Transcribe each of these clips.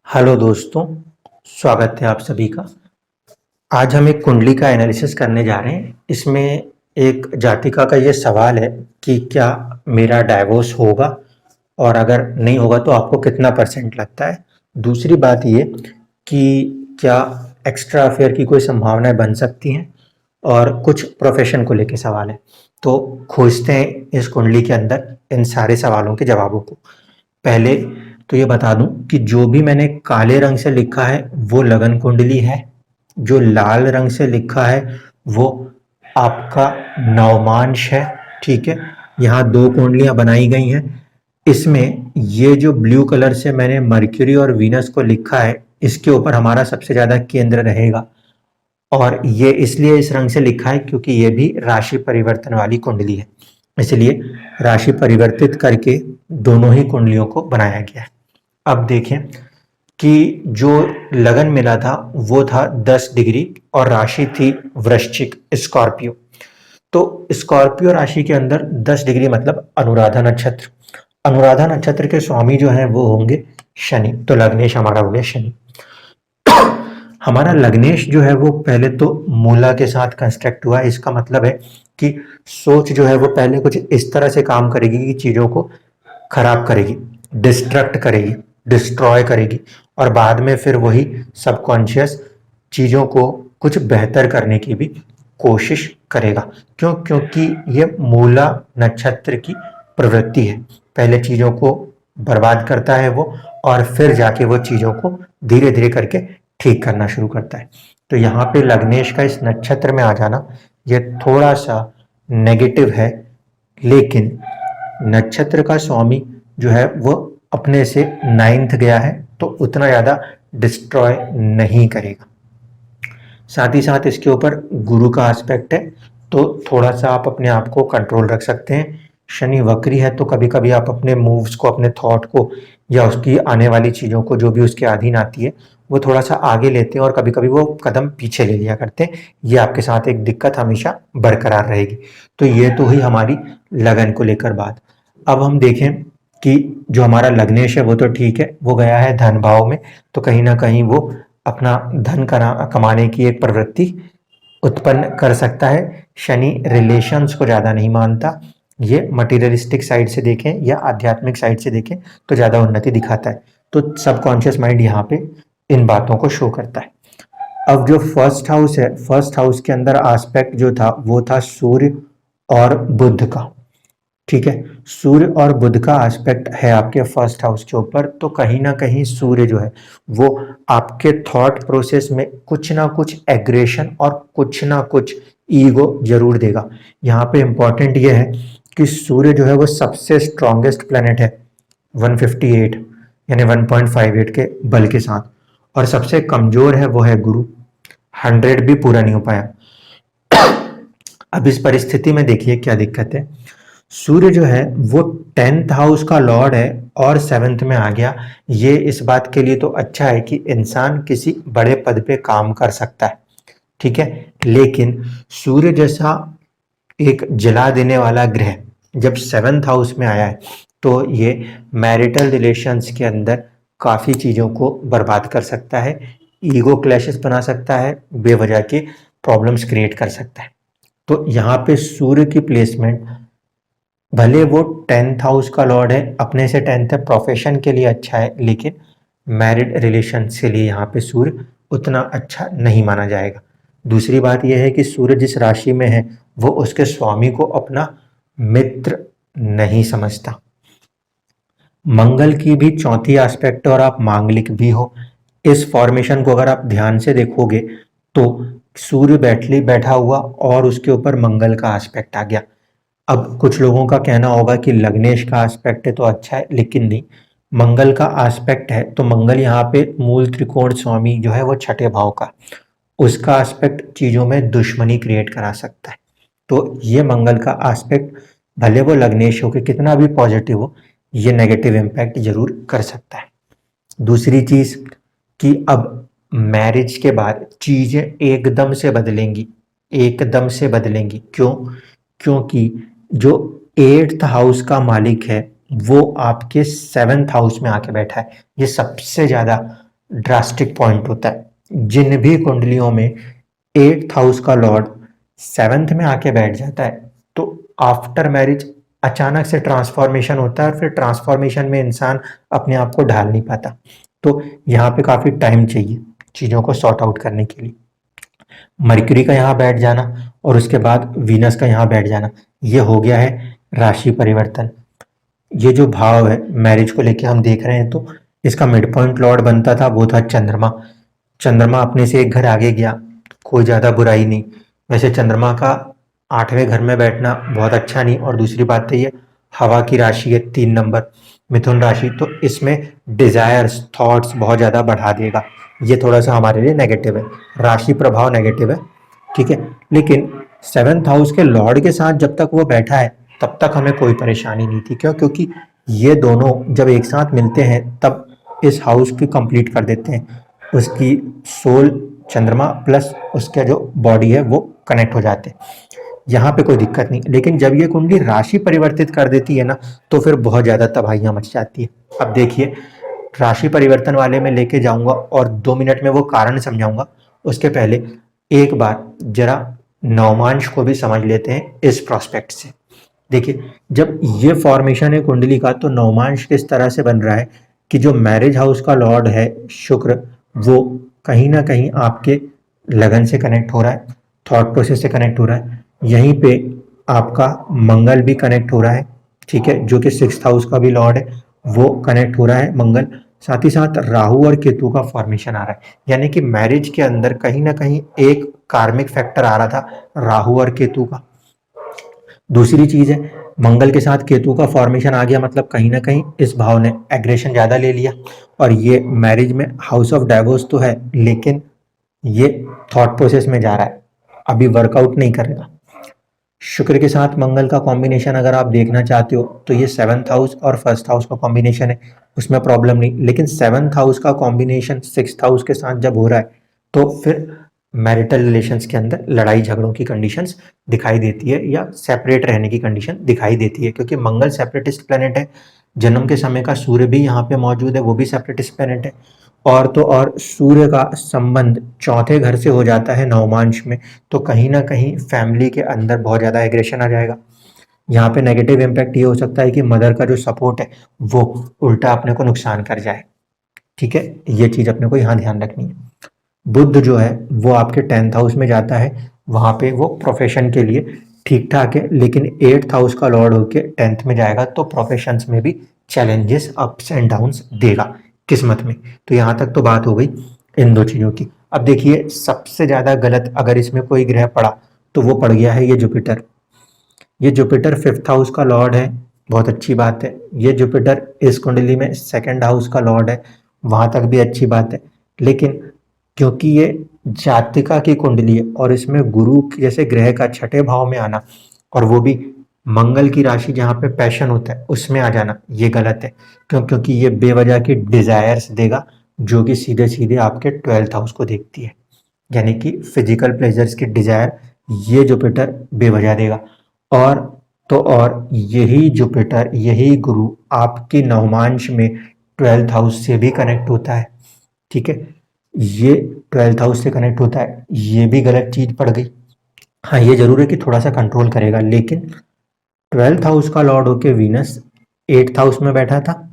Hello दोस्तों, स्वागत है आप सभी का। आज हम एक कुंडली का एनालिसिस करने जा रहे हैं। इसमें एक जातिका का ये सवाल है कि क्या मेरा डाइवोर्स होगा और अगर नहीं होगा तो आपको कितना परसेंट लगता है। दूसरी बात ये कि क्या एक्स्ट्रा अफेयर की कोई संभावनाएं बन सकती हैं, और कुछ प्रोफेशन को लेके सवाल है। तो खोजते हैं इस कुंडली के अंदर इन सारे सवालों के जवाबों को। पहले तो ये बता दूं कि जो भी मैंने काले रंग से लिखा है वो लगन कुंडली है, जो लाल रंग से लिखा है वो आपका नवमांश है। ठीक है, यहाँ दो कुंडलियां बनाई गई हैं। इसमें ये जो ब्लू कलर से मैंने मर्क्यूरी और वीनस को लिखा है, इसके ऊपर हमारा सबसे ज्यादा केंद्र रहेगा। और ये इसलिए इस रंग से लिखा है क्योंकि ये भी राशि परिवर्तन वाली कुंडली है, इसलिए राशि परिवर्तित करके दोनों ही कुंडलियों को बनाया गया है। अब देखें कि जो लगन मिला था वो था 10 डिग्री और राशि थी वृश्चिक स्कॉर्पियो। तो स्कॉर्पियो राशि के अंदर 10 डिग्री मतलब अनुराधा नक्षत्र। अनुराधा नक्षत्र के स्वामी जो हैं वो होंगे शनि, तो लग्नेश हमारा हो गया शनि। हमारा लग्नेश जो है वो पहले तो मूला के साथ कंस्ट्रक्ट हुआ। इसका मतलब है कि सोच जो है वो पहले कुछ इस तरह से काम करेगी कि चीजों को खराब करेगी, डिस्ट्रक्ट करेगी, डिस्ट्रॉय करेगी, और बाद में फिर वही सबकॉन्शियस चीजों को कुछ बेहतर करने की भी कोशिश करेगा। क्यों? क्योंकि ये मूला नक्षत्र की प्रवृत्ति है। पहले चीजों को बर्बाद करता है वो, और फिर जाके वो चीजों को धीरे धीरे करके ठीक करना शुरू करता है। तो यहाँ पे लग्नेश का इस नक्षत्र में आ जाना ये थोड़ा सा नेगेटिव है, लेकिन नक्षत्र का स्वामी जो है वो अपने से 9th गया है, तो उतना ज्यादा डिस्ट्रॉय नहीं करेगा। साथ ही साथ इसके ऊपर गुरु का एस्पेक्ट है, तो थोड़ा सा आप अपने आप को कंट्रोल रख सकते हैं। शनि वक्री है तो कभी कभी आप अपने मूव्स को, अपने थॉट को, या उसकी आने वाली चीज़ों को जो भी उसके अधीन आती है वो थोड़ा सा आगे लेते हैं और कभी कभी वो कदम पीछे ले लिया करते हैं। ये आपके साथ एक दिक्कत हमेशा बरकरार रहेगी। तो ये तो हुई हमारी लगन को लेकर बात। अब हम देखें कि जो हमारा लग्नेश है वो तो ठीक है, वो गया है धन भाव में, तो कहीं ना कहीं वो अपना धन कमाने की एक प्रवृत्ति उत्पन्न कर सकता है। शनि रिलेशंस को ज़्यादा नहीं मानता। ये मटीरियलिस्टिक साइड से देखें या आध्यात्मिक साइड से देखें तो ज़्यादा उन्नति दिखाता है। तो सबकॉन्शियस माइंड यहाँ पे इन बातों को शो करता है। अब जो फर्स्ट हाउस है, फर्स्ट हाउस के अंदर एस्पेक्ट जो था वो था सूर्य और बुध का। ठीक है, सूर्य और बुध का एस्पेक्ट है आपके फर्स्ट हाउस के ऊपर, तो कहीं ना कहीं सूर्य जो है वो आपके थॉट प्रोसेस में कुछ ना कुछ एग्रेशन और कुछ ना कुछ ईगो जरूर देगा। यहाँ पे इंपॉर्टेंट ये है कि सूर्य जो है वो सबसे स्ट्रॉन्गेस्ट प्लेनेट है 158 यानी 1.58 के बल के साथ, और सबसे कमजोर है वो है गुरु, 100 भी पूरा नहीं हो पाया। अब इस परिस्थिति में देखिए क्या दिक्कत है। सूर्य जो है वो 10th हाउस का लॉर्ड है और 7th में आ गया। ये इस बात के लिए तो अच्छा है कि इंसान किसी बड़े पद पे काम कर सकता है। ठीक है, लेकिन सूर्य जैसा एक जला देने वाला ग्रह जब 7th हाउस में आया है तो ये मैरिटल रिलेशंस के अंदर काफी चीजों को बर्बाद कर सकता है, ईगो क्लैशेस बना सकता है, बेवजह के प्रॉब्लम्स क्रिएट कर सकता है। तो यहाँ पे सूर्य की प्लेसमेंट, भले वो 10th हाउस का लॉर्ड है, अपने से 10th है, प्रोफेशन के लिए अच्छा है, लेकिन मैरिड रिलेशन के लिए यहाँ पे सूर्य उतना अच्छा नहीं माना जाएगा। दूसरी बात यह है कि सूर्य जिस राशि में है वो उसके स्वामी को अपना मित्र नहीं समझता। मंगल की भी चौथी एस्पेक्ट और आप मांगलिक भी हो। इस फॉर्मेशन को अगर आप ध्यान से देखोगे तो सूर्य बैठा हुआ और उसके ऊपर मंगल का एस्पेक्ट आ गया। अब कुछ लोगों का कहना होगा कि लग्नेश का एस्पेक्ट है तो अच्छा है, लेकिन नहीं, मंगल का एस्पेक्ट है तो मंगल यहाँ पे मूल त्रिकोण स्वामी जो है वो छठे भाव का, उसका एस्पेक्ट चीजों में दुश्मनी क्रिएट करा सकता है। तो ये मंगल का एस्पेक्ट भले वो लग्नेश हो कि कितना भी पॉजिटिव हो, ये नेगेटिव इम्पैक्ट जरूर कर सकता है। दूसरी चीज कि अब मैरिज के बाद चीजें एकदम से बदलेंगी, एकदम से बदलेंगी। क्यों? क्योंकि जो 8th हाउस का मालिक है वो आपके 7th हाउस में आके बैठा है। ये सबसे ज्यादा ड्रास्टिक पॉइंट होता है। जिन भी कुंडलियों में 8th हाउस का लॉर्ड 7th में आके बैठ जाता है तो आफ्टर मैरिज अचानक से ट्रांसफॉर्मेशन होता है और फिर ट्रांसफॉर्मेशन में इंसान अपने आप को ढाल नहीं पाता। तो यहाँ पे काफ़ी टाइम चाहिए चीज़ों को सॉर्ट आउट करने के लिए। मरकरी का यहाँ बैठ जाना और उसके बाद वीनस का यहाँ बैठ जाना, ये हो गया है राशि परिवर्तन। ये जो भाव है मैरिज को लेके हम देख रहे हैं तो इसका मिड पॉइंट लॉर्ड बनता था वो था चंद्रमा। चंद्रमा अपने से एक घर आगे गया, कोई ज़्यादा बुराई नहीं। वैसे चंद्रमा का 8वें घर में बैठना बहुत अच्छा नहीं, और दूसरी बात तो ये हवा की राशि है 3 नंबर मिथुन राशि, तो इसमें डिजायर्स थॉट्स बहुत ज़्यादा बढ़ा देगा। ये थोड़ा सा हमारे लिए नेगेटिव है, राशि प्रभाव नेगेटिव है, ठीक है। लेकिन 7th हाउस के लॉर्ड के साथ जब तक वो बैठा है तब तक हमें कोई परेशानी नहीं थी। क्यों? क्योंकि ये दोनों जब एक साथ मिलते हैं तब इस हाउस की कंप्लीट कर देते हैं। उसकी सोल चंद्रमा प्लस उसका जो बॉडी है वो कनेक्ट हो जाते हैं, यहाँ पे कोई दिक्कत नहीं। लेकिन जब ये कुंडली राशि परिवर्तित कर देती है ना तो फिर बहुत ज़्यादा तबाहियाँ मच जाती है। अब देखिए, राशि परिवर्तन वाले में लेके जाऊंगा और 2 मिनट में वो कारण समझाऊंगा। उसके पहले एक बार जरा नवमांश को भी समझ लेते हैं इस प्रोस्पेक्ट से। देखिए, जब ये फॉर्मेशन है कुंडली का तो नवमांश किस तरह से बन रहा है कि जो मैरिज हाउस का लॉर्ड है शुक्र, वो कहीं ना कहीं आपके लगन से कनेक्ट हो रहा है, थॉट प्रोसेस से कनेक्ट हो रहा है। यहीं पे आपका मंगल भी कनेक्ट हो रहा है, ठीक है, जो कि 6th हाउस का भी लॉर्ड है, वो कनेक्ट हो रहा है मंगल। साथ ही साथ राहु और केतु का फॉर्मेशन आ रहा है, यानी कि मैरिज के अंदर कहीं ना कहीं एक कार्मिक फैक्टर आ रहा था राहु और केतु का। दूसरी चीज है, मंगल के साथ केतु का फॉर्मेशन आ गया, मतलब कहीं ना कहीं इस भाव ने एग्रेशन ज्यादा ले लिया। और ये मैरिज में हाउस ऑफ डाइवोर्स तो है लेकिन ये थॉट प्रोसेस में जा रहा है, अभी वर्कआउट नहीं करेगा। शुक्र के साथ मंगल का कॉम्बिनेशन अगर आप देखना चाहते हो तो ये 7th हाउस और 1st हाउस का कॉम्बिनेशन है, उसमें प्रॉब्लम नहीं। लेकिन 7th हाउस का कॉम्बिनेशन 6th हाउस के साथ जब हो रहा है तो फिर मैरिटल रिलेशंस के अंदर लड़ाई झगड़ों की कंडीशंस दिखाई देती है या सेपरेट रहने की कंडीशन दिखाई देती है, क्योंकि मंगल सेपरेटिस्ट प्लेनेट है। जन्म के समय का सूर्य भी यहाँ पे मौजूद है, वो भी सेपरेटिस्ट प्लेनेट है। और तो और सूर्य का संबंध 4थे घर से हो जाता है नवमांश में, तो कहीं ना कहीं फैमिली के अंदर बहुत ज़्यादा एग्रेशन आ जाएगा। यहाँ पे नेगेटिव इम्पैक्ट ये हो सकता है कि मदर का जो सपोर्ट है वो उल्टा अपने को नुकसान कर जाए, ठीक है। ये चीज़ अपने को यहाँ ध्यान रखनी है। बुध जो है वो आपके 10th हाउस में जाता है, वहाँ पे वो प्रोफेशन के लिए ठीक ठाक है, लेकिन 8th हाउस का लॉर्ड होके 10th में जाएगा तो प्रोफेशंस में भी चैलेंजेस अप्स एंड डाउन्स देगा किस्मत में। तो यहाँ तक तो बात हो गई इन दो चीज़ों की। अब देखिए, सबसे ज़्यादा गलत अगर इसमें कोई ग्रह पड़ा तो वो पड़ गया है ये जुपिटर। ये जुपिटर 5th हाउस का लॉर्ड है, बहुत अच्छी बात है। ये जुपिटर इस कुंडली में 2nd हाउस का लॉर्ड है, वहाँ तक भी अच्छी बात है। लेकिन क्योंकि ये जातिका की कुंडली है और इसमें गुरु जैसे ग्रह का 6ठे भाव में आना, और वो भी मंगल की राशि जहाँ पे पैशन होता है उसमें आ जाना, ये गलत है। क्योंकि ये बेवजह की डिजायर्स देगा जो कि सीधे सीधे आपके 12th हाउस को देखती है, यानी कि फिजिकल प्लेजर्स की डिजायर ये जुपिटर बेवजह देगा। और तो और यही जुपिटर यही गुरु आपकी नवमांश में 12th हाउस से भी कनेक्ट होता है, ठीक है। ये 12th हाउस से कनेक्ट होता है, ये भी गलत चीज पड़ गई। हाँ, ये जरूर है कि थोड़ा सा कंट्रोल करेगा, लेकिन 12th हाउस का लॉर्ड होके वीनस 8th हाउस में बैठा था।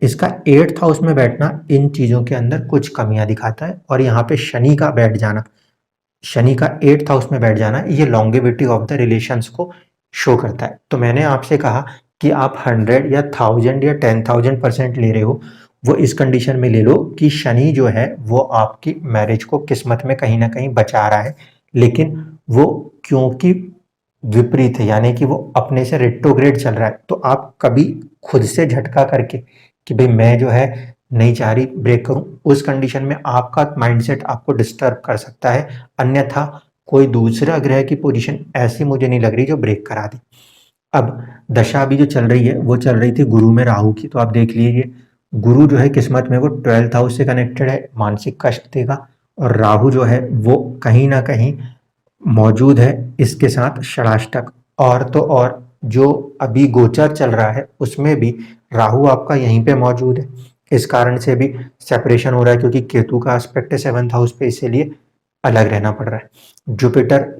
इसका 8th हाउस में बैठना इन चीजों के अंदर कुछ कमियां दिखाता है, और यहाँ पे शनि का बैठ जाना, शनि का 8th हाउस में बैठ जाना, ये लॉन्गेविटी ऑफ द रिलेशंस को शो करता है। तो मैंने आपसे कहा कि आप 100 या 1000 या 10,000% ले रहे हो, वो इस कंडीशन में ले लो कि शनि जो है वो आपकी मैरिज को किस्मत में कहीं ना कहीं बचा रहा है, लेकिन वो क्योंकि विपरीत है, यानी कि वो अपने से रेट्रोग्रेड चल रहा है, तो आप कभी खुद से झटका करके कि भाई मैं जो है नहीं चाह रही ब्रेक करूं, उस कंडीशन में आपका माइंडसेट आपको डिस्टर्ब कर सकता है। अन्यथा कोई दूसरा ग्रह की पोजीशन ऐसी मुझे नहीं लग रही जो ब्रेक करा दी। अब दशा अभी जो चल रही है वो चल रही थी गुरु में राहु की, तो आप देख लीजिए गुरु जो है किस्मत में वो 12th हाउस से कनेक्टेड है, मानसिक कष्ट देगा। और राहु जो है वो कहीं ना कहीं मौजूद है इसके साथ षडाष्टक। और तो और जो अभी गोचर चल रहा है उसमें भी राहु आपका यहीं पे मौजूद है, इस कारण से भी सेपरेशन हो रहा है, क्योंकि केतु का एस्पेक्ट है 7th हाउस पे, इसीलिए अलग रहना पड़ रहा है। जुपिटर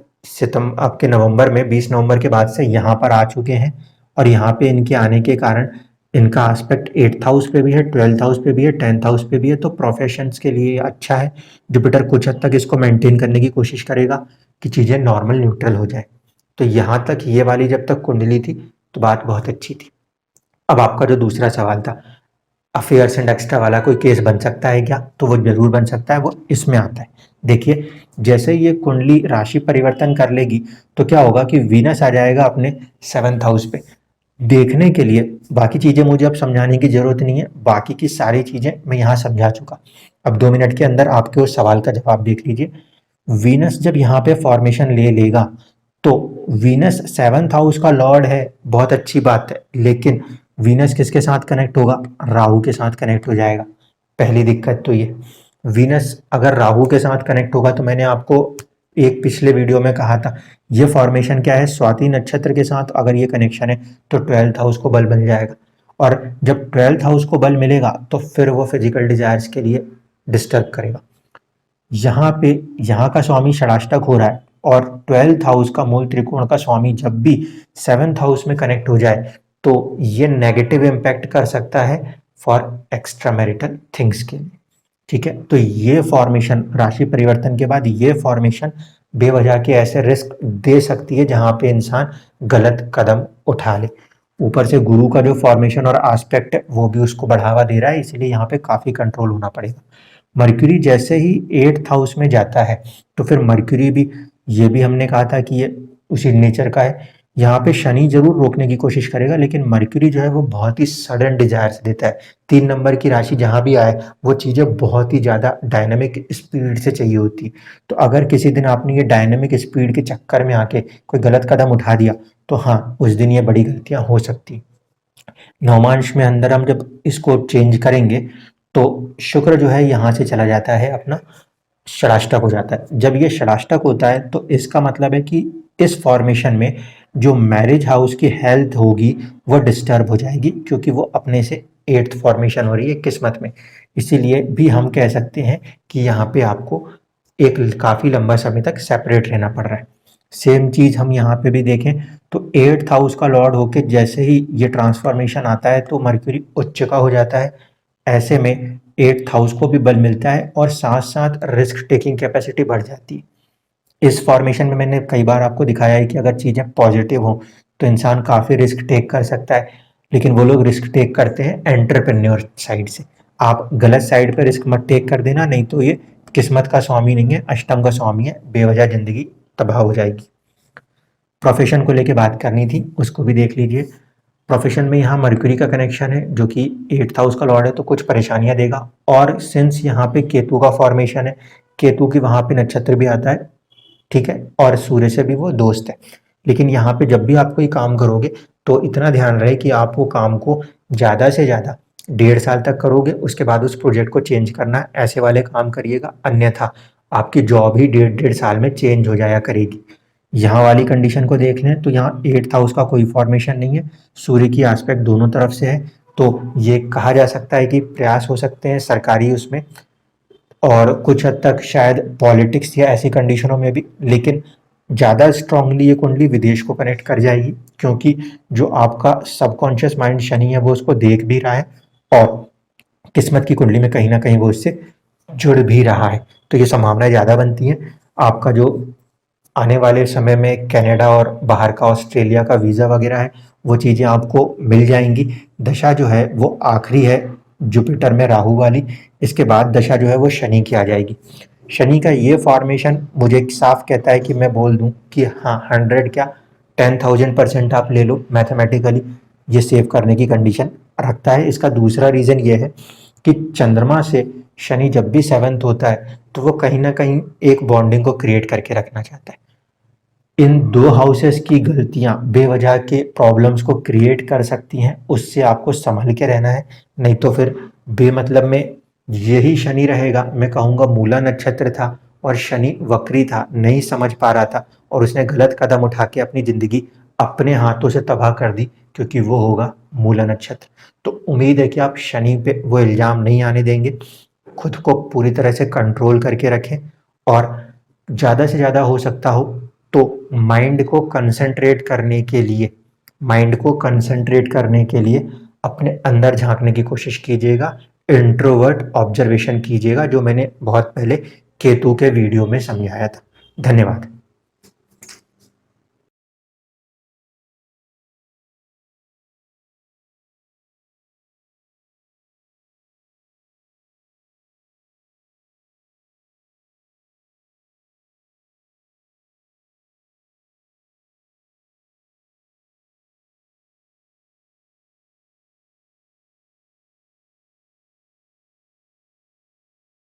आपके नवंबर में 20 नवंबर के बाद से यहाँ पर आ चुके हैं, और यहाँ पे इनके आने के कारण इनका एस्पेक्ट 8th हाउस पे भी है, 12th हाउस पे भी है, 10th हाउस पे भी है, तो प्रोफेशंस के लिए अच्छा है। जुपिटर कुछ हद तक इसको मेंटेन करने की कोशिश करेगा कि चीज़ें नॉर्मल न्यूट्रल हो जाए। तो यहाँ तक ये वाली जब तक कुंडली थी तो बात बहुत अच्छी थी। अब आपका जो दूसरा सवाल था, अफेयर्स एंड एक्स्ट्रा वाला कोई केस बन सकता है क्या? तो वो जरूर बन सकता है, वो इसमें आता है। देखिए, जैसे ये कुंडली राशि परिवर्तन कर लेगी तो क्या होगा कि वीनस आ जाएगा अपने 7th हाउस पे। देखने के लिए बाकी चीजें मुझे अब समझाने की जरूरत नहीं है, बाकी की सारी चीजें मैं यहाँ समझा चुका। अब 2 मिनट के अंदर आपके उस सवाल का जवाब देख लीजिए। वीनस जब यहाँ पे फॉर्मेशन ले लेगा तो वीनस 7th हाउस का लॉर्ड है, बहुत अच्छी बात है, लेकिन वीनस किसके साथ कनेक्ट होगा? राहु के साथ कनेक्ट हो जाएगा। पहली दिक्कत तो ये, वीनस अगर राहु के साथ कनेक्ट होगा तो मैंने आपको एक पिछले वीडियो में कहा था, ये फॉर्मेशन क्या है, स्वाति नक्षत्र के साथ अगर ये कनेक्शन है तो 12th हाउस को बल बन जाएगा, और जब 12th हाउस को बल मिलेगा तो फिर वो फिजिकल डिजायर्स के लिए डिस्टर्ब करेगा। यहाँ पे यहाँ का स्वामी षडाष्टक हो रहा है, और 12th हाउस का मूल त्रिकोण का स्वामी जब भी 7th हाउस में कनेक्ट हो जाए तो ये नेगेटिव इम्पैक्ट कर सकता है फॉर एक्स्ट्रा मैरिटल थिंग्स के लिए। ठीक है, तो ये फॉर्मेशन राशि परिवर्तन के बाद ये फॉर्मेशन बेवजह के ऐसे रिस्क दे सकती है जहां पे इंसान गलत कदम उठा ले। ऊपर से गुरु का जो फॉर्मेशन और एस्पेक्ट है वो भी उसको बढ़ावा दे रहा है, इसलिए यहाँ पे काफी कंट्रोल होना पड़ेगा। मर्क्यूरी जैसे ही 8th हाउस में जाता है तो फिर मर्क्यूरी भी, ये भी हमने कहा था कि ये उसी नेचर का है। यहाँ पे शनि जरूर रोकने की कोशिश करेगा, लेकिन मर्क्यूरी जो है वो बहुत ही सडन डिजायर्स देता है। 3 नंबर की राशि जहां भी आए वो चीजें बहुत ही ज्यादा डायनामिक स्पीड से चाहिए होती। तो अगर किसी दिन आपने ये डायनामिक स्पीड के चक्कर में आके कोई गलत कदम उठा दिया तो हाँ, उस दिन ये बड़ी गलतियां हो सकती। नवमांश में अंदर हम जब इसको चेंज करेंगे तो शुक्र जो है यहाँ से चला जाता है, अपना षडाष्टक हो जाता है। जब ये षडाष्टक होता है तो इसका मतलब है कि इस फॉर्मेशन में जो मैरिज हाउस की हेल्थ होगी वो डिस्टर्ब हो जाएगी, क्योंकि वो अपने से 8th फॉर्मेशन हो रही है किस्मत में। इसीलिए भी हम कह सकते हैं कि यहाँ पे आपको एक काफी लंबा समय तक सेपरेट रहना पड़ रहा है। सेम चीज हम यहाँ पे भी देखें तो 8th हाउस का लॉर्ड होके जैसे ही ये ट्रांसफॉर्मेशन आता है तो मर्क्यूरी उच्च का हो जाता है। ऐसे में 8th हाउस को भी बल मिलता है और साथ साथ रिस्क टेकिंग कैपेसिटी बढ़ जाती है। इस फॉर्मेशन में मैंने कई बार आपको दिखाया है कि अगर चीज़ें पॉजिटिव हो तो इंसान काफ़ी रिस्क टेक कर सकता है, लेकिन वो लोग रिस्क टेक करते हैं एंटरप्रेन्योर साइड से। आप गलत साइड पे रिस्क मत टेक कर देना, नहीं तो ये किस्मत का स्वामी नहीं है, अष्टम का स्वामी है, बेवजह जिंदगी तबाह हो जाएगी। प्रोफेशन को लेके बात करनी थी, उसको भी देख लीजिए। प्रोफेशन में यहाँ मर्क्यूरी का कनेक्शन है जो कि 8th हाउस का लॉर्ड है, तो कुछ परेशानियां देगा। और सिंस यहाँ पे केतु का फॉर्मेशन है, केतु की वहां पे नक्षत्र भी आता है, ठीक है, और सूर्य से भी वो दोस्त है। लेकिन यहाँ पे जब भी आप कोई काम करोगे तो इतना ध्यान रहे कि आप वो काम को ज़्यादा से ज़्यादा 1.5 साल तक करोगे, उसके बाद उस प्रोजेक्ट को चेंज करना, ऐसे वाले काम करिएगा, अन्यथा आपकी जॉब ही 1.5 साल में चेंज हो जाया करेगी। यहाँ वाली कंडीशन को देख लें तो यहाँ 8th हाउस का कोई फॉर्मेशन नहीं है, सूर्य की एस्पेक्ट दोनों तरफ से है, तो ये कहा जा सकता है कि प्रयास हो सकते हैं सरकारी उसमें, और कुछ हद तक शायद पॉलिटिक्स या ऐसी कंडीशनों में भी। लेकिन ज़्यादा स्ट्रांगली ये कुंडली विदेश को कनेक्ट कर जाएगी, क्योंकि जो आपका सबकॉन्शियस माइंड शनि है वो उसको देख भी रहा है, और किस्मत की कुंडली में कहीं ना कहीं वो इससे जुड़ भी रहा है, तो ये संभावनाएं ज़्यादा बनती हैं। आपका जो आने वाले समय में कनाडा और बाहर का ऑस्ट्रेलिया का वीज़ा वगैरह है वो चीज़ें आपको मिल जाएंगी। दशा जो है वो आखिरी है जुपिटर में राहु वाली, इसके बाद दशा जो है वो शनि की आ जाएगी। शनि का ये फॉर्मेशन मुझे साफ कहता है कि मैं बोल दूं कि हाँ, 100 क्या 10,000% आप ले लो, मैथमेटिकली ये सेव करने की कंडीशन रखता है। इसका दूसरा रीज़न ये है कि चंद्रमा से शनि जब भी 7th होता है तो वो कहीं ना कहीं एक बॉन्डिंग को क्रिएट करके रखना चाहता है। इन 2 हाउसेस की गलतियां बेवजह के प्रॉब्लम्स को क्रिएट कर सकती हैं, उससे आपको संभल के रहना है, नहीं तो फिर बेमतलब में यही शनि रहेगा। मैं कहूँगा मूला नक्षत्र था और शनि वक्री था, नहीं समझ पा रहा था और उसने गलत कदम उठा के अपनी ज़िंदगी अपने हाथों से तबाह कर दी, क्योंकि वो होगा मूला नक्षत्र। तो उम्मीद है कि आप शनि पे वो इल्ज़ाम नहीं आने देंगे, खुद को पूरी तरह से कंट्रोल करके रखें और ज़्यादा से ज़्यादा हो सकता हो तो माइंड को कंसंट्रेट करने के लिए अपने अंदर झाँकने की कोशिश कीजिएगा, इंट्रोवर्ट ऑब्जर्वेशन कीजिएगा, जो मैंने बहुत पहले केतु के वीडियो में समझाया था। धन्यवाद।